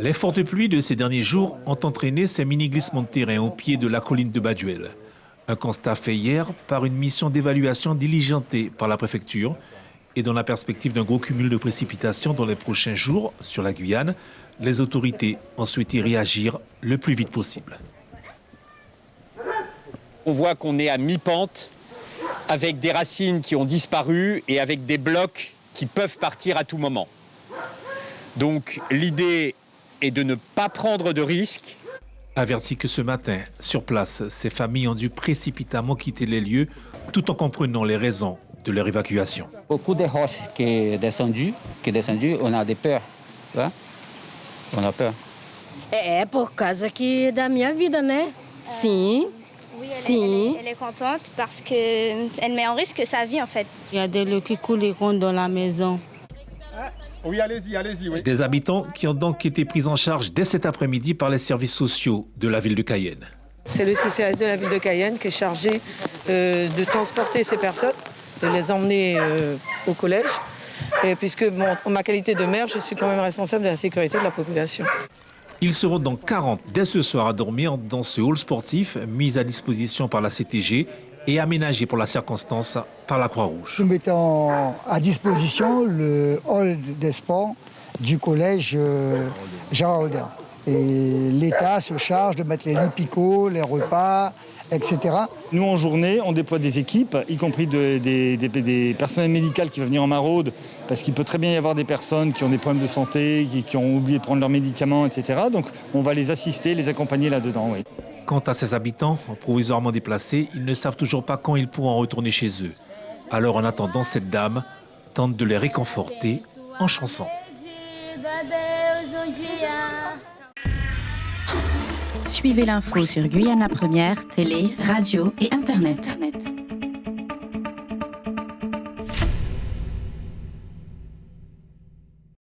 Les fortes pluies de ces derniers jours ont entraîné ces mini-glissements de terrain au pied de la colline de Baduel. Un constat fait hier par une mission d'évaluation diligentée par la préfecture et dans la perspective d'un gros cumul de précipitations dans les prochains jours sur la Guyane, les autorités ont souhaité réagir le plus vite possible. On voit qu'on est à mi-pente avec des racines qui ont disparu et avec des blocs qui peuvent partir à tout moment. Donc l'idée est de ne pas prendre de risques. Averti que ce matin, sur place, ces familles ont dû précipitamment quitter les lieux tout en comprenant les raisons de leur évacuation. Beaucoup de roches qui est descendu, on a des peurs. Hein? On a peur. É por causa que da minha vida, né? Sim. Oui, Sim. elle est contente parce qu'elle met en risque sa vie en fait. Il y a des lieux qui couleront dans la maison. Oui, allez-y, oui. Des habitants qui ont donc été pris en charge dès cet après-midi par les services sociaux de la ville de Cayenne. C'est le CCAS de la ville de Cayenne qui est chargé de transporter ces personnes, de les emmener au collège. Et puisque, en ma qualité de maire, je suis quand même responsable de la sécurité de la population. Ils seront donc 40 dès ce soir à dormir dans ce hall sportif mis à disposition par la CTG et aménagé pour la circonstance par la Croix-Rouge. Nous mettons à disposition le hall des sports du collège Gérard Audin. Et l'État se charge de mettre les lits picots, les repas, etc. Nous, en journée, on déploie des équipes, y compris des personnels médicaux qui vont venir en maraude, parce qu'il peut très bien y avoir des personnes qui ont des problèmes de santé, qui ont oublié de prendre leurs médicaments, etc. Donc, on va les assister, les accompagner là-dedans, oui. Quant à ces habitants provisoirement déplacés, ils ne savent toujours pas quand ils pourront retourner chez eux. Alors, en attendant, cette dame tente de les réconforter en chanson. Suivez l'info sur Guyana Première, télé, radio et Internet.